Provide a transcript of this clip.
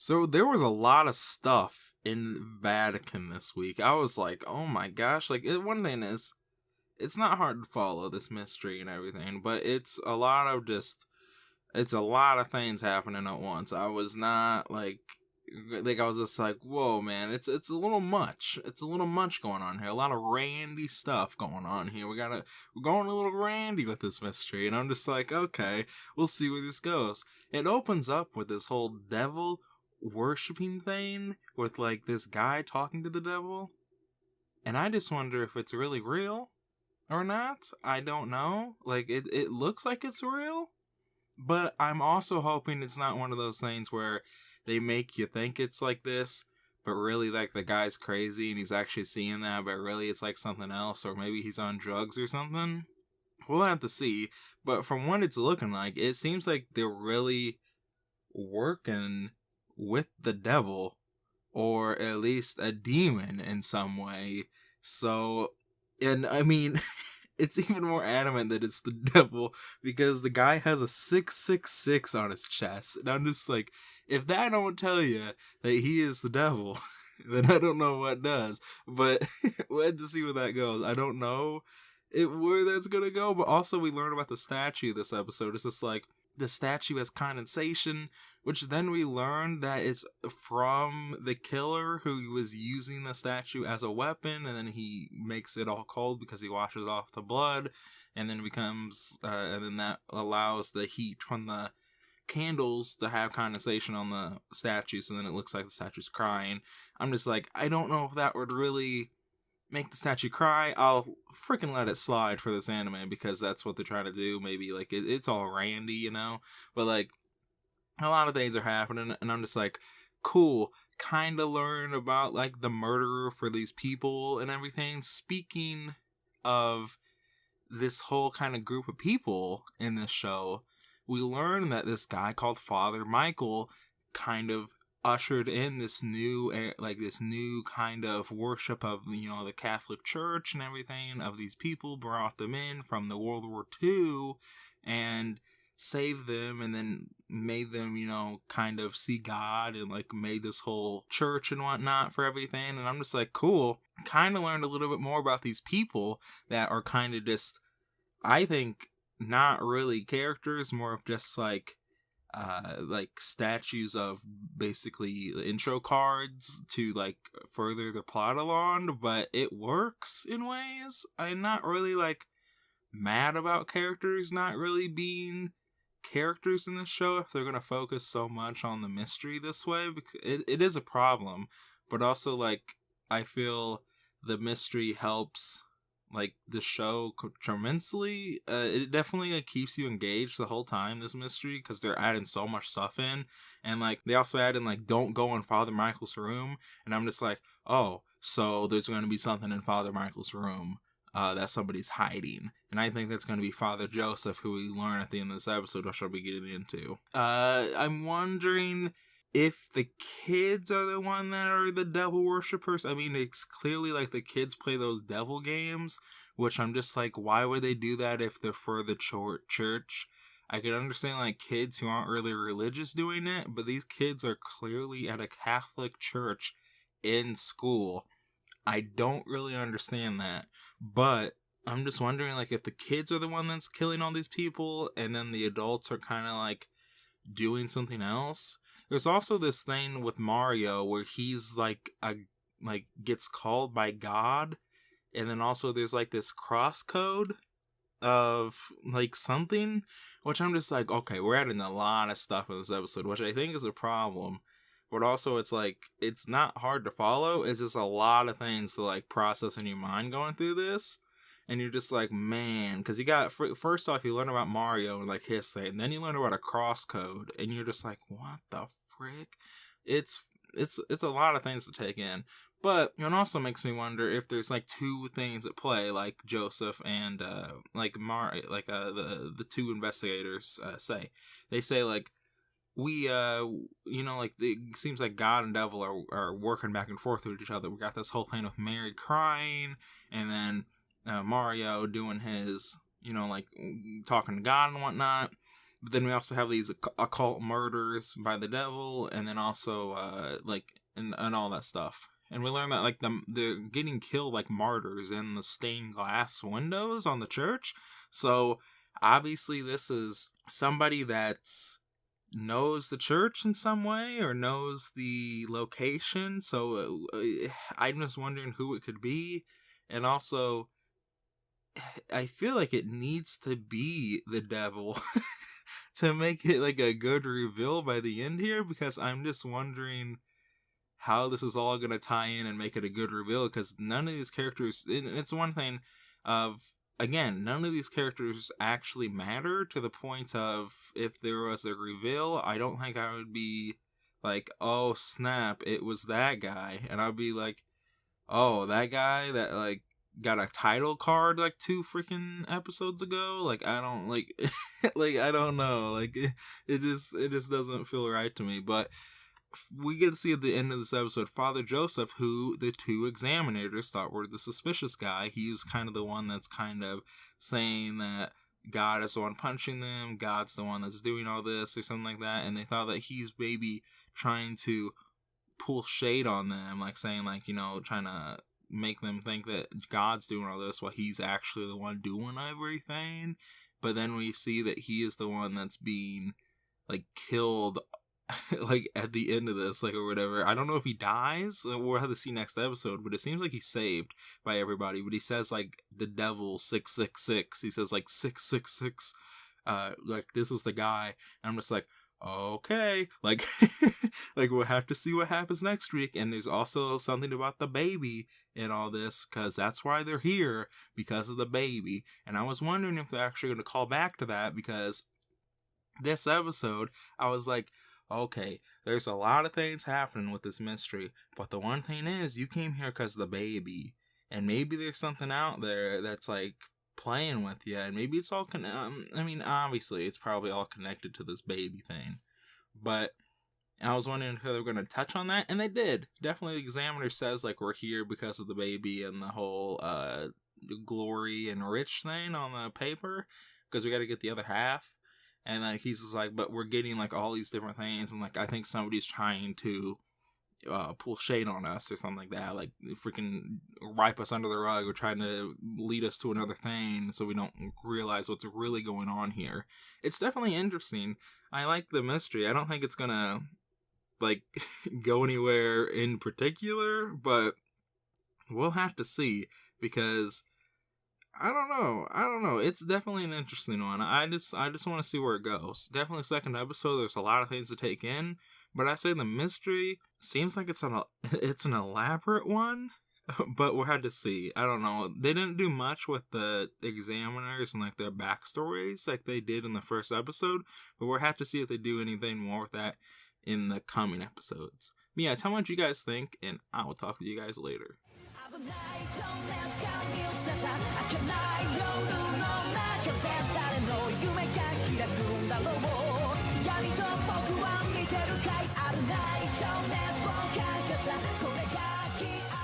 So there was a lot of stuff in Vatican this week. I was like, oh my gosh. Like, one thing is, it's not hard to follow this mystery and everything, but it's a lot of things happening at once. I was not I was just like, whoa, man, it's a little much. It's a little much going on here. A lot of randy stuff going on here. We're going a little randy with this mystery, and I'm just like, okay, we'll see where this goes. It opens up with this whole devil worshipping thing with like this guy talking to the devil, and I just wonder if it's really real or not. I don't know. Like, it looks like it's real, but I'm also hoping it's not one of those things where they make you think it's like this, but really, like, the guy's crazy and he's actually seeing that, but really it's like something else, or maybe he's on drugs or something. We'll have to see, but from what it's looking like, it seems like they're really working with the devil, or at least a demon in some way. So, and I mean, it's even more adamant that it's the devil, because the guy has a 666 on his chest, and I'm just like, if that don't tell you that he is the devil, then I don't know what does. But we'll have to see where that goes. I don't know where that's gonna go, but also we learn about the statue this episode. It's just like, the statue has condensation, which then we learn that it's from the killer who was using the statue as a weapon, and then he makes it all cold because he washes off the blood, and then and then that allows the heat from the candles to have condensation on the statue, so then it looks like the statue's crying. I'm just like, I don't know if that would really make the statue cry. I'll freaking let it slide for this anime, because that's what they're trying to do. Maybe like it's all randy, you know, but like a lot of things are happening, and I'm just like, cool, kind of learn about like the murderer for these people and everything. Speaking of this whole kind of group of people in this show, we learn that this guy called Father Michael kind of ushered in this new kind of worship of, you know, the Catholic Church and everything, of these people, brought them in from the World War II and saved them, and then made them, you know, kind of see God, and like made this whole church and whatnot for everything. And I'm just like, cool, kind of learned a little bit more about these people that are kind of just, I think, not really characters, more of just like statues of basically intro cards to like further the plot along, but it works in ways. I'm not really like mad about characters not really being characters in this show if they're going to focus so much on the mystery this way, because it is a problem, but also like I feel the mystery helps like the show tremendously. It definitely like keeps you engaged the whole time, this mystery, because they're adding so much stuff in, and like they also add in like, don't go in Father Michael's room, and I'm just like, oh, so there's going to be something in Father Michael's room that somebody's hiding, and I think that's going to be Father Joseph, who we learn at the end of this episode, which I'll be getting into. I'm wondering if the kids are the one that are the devil worshippers. I mean, it's clearly like the kids play those devil games, which I'm just like, why would they do that if they're for the church? I could understand like kids who aren't really religious doing it, but these kids are clearly at a Catholic church in school. I don't really understand that, but I'm just wondering like if the kids are the one that's killing all these people, and then the adults are kind of like doing something else. There's also this thing with Mario where he's like gets called by God, and then also there's like this cross code of like something, which I'm just like, okay, we're adding a lot of stuff in this episode, which I think is a problem. But also it's like, it's not hard to follow. It's just a lot of things to like process in your mind going through this. And you're just like, man, because you got, first off, you learn about Mario and like his thing, and then you learn about a cross code, and you're just like, what the frick? It's a lot of things to take in. But it also makes me wonder if there's like two things at play, like Joseph and the two investigators say. They say like, we like it seems like God and devil are working back and forth with each other. We got this whole thing with Mary crying, and then Mario doing his, like talking to God and whatnot. But then we also have these occult murders by the devil, and then also and all that stuff. And we learn that like they're getting killed like martyrs in the stained glass windows on the church. So obviously this is somebody that's knows the church in some way or knows the location. So I'm just wondering who it could be. And also, I feel like it needs to be the devil to make it like a good reveal by the end here, because I'm just wondering how this is all going to tie in and make it a good reveal, because none of these characters, and it's one thing of, again, none of these characters actually matter to the point of if there was a reveal, I don't think I would be like, oh snap, it was that guy, and I'd be like, oh, that guy that like got a title card like 2 freaking episodes ago. Like I don't like like I don't know, like it just doesn't feel right to me. But we get to see at the end of this episode Father Joseph, who the 2 examinators thought were the suspicious guy. He was kind of the one that's kind of saying that God is the one punching them, God's the one that's doing all this or something like that, and they thought that he's maybe trying to pull shade on them, like saying like, you know, trying to make them think that God's doing all this while he's actually the one doing everything. But then we see that he is the one that's being like killed like at the end of this, like, or whatever. I don't know if he dies. We'll have to see next episode, but it seems like he's saved by everybody. But he says like the devil 666. He says like 666. Like this is the guy. And I'm just like, okay, like like we'll have to see what happens next week. And there's also something about the baby in all this, because that's why they're here, because of the baby. And I was wondering if they're actually going to call back to that, because this episode I was like, okay, there's a lot of things happening with this mystery, but the one thing is you came here because of the baby, and maybe there's something out there that's like playing with you, and maybe it's all I mean, obviously it's probably all connected to this baby thing, but I was wondering if they were going to touch on that, and they did. Definitely the examiner says like we're here because of the baby and the whole glory and rich thing on the paper, because we got to get the other half. And like he's just like, but we're getting like all these different things, and like I think somebody's trying to pull shade on us or something like that, like freaking wipe us under the rug or trying to lead us to another thing so we don't realize what's really going on here. It's definitely interesting. I like the mystery. I don't think it's gonna like go anywhere in particular, but we'll have to see, because I don't know. It's definitely an interesting one. I just want to see where it goes. Definitely second episode. There's a lot of things to take in, but I say the mystery seems like it's an elaborate one, but we'll have to see. I don't know. They didn't do much with the examiners and like their backstories like they did in the first episode, but we'll have to see if they do anything more with that in the coming episodes. But yeah, tell me what you guys think, and I will talk to you guys later. 危ない情熱が見捨てた明けない夜の中で誰の夢が開くんだろう闇と僕は見てるかいあるない情熱をかけたこれが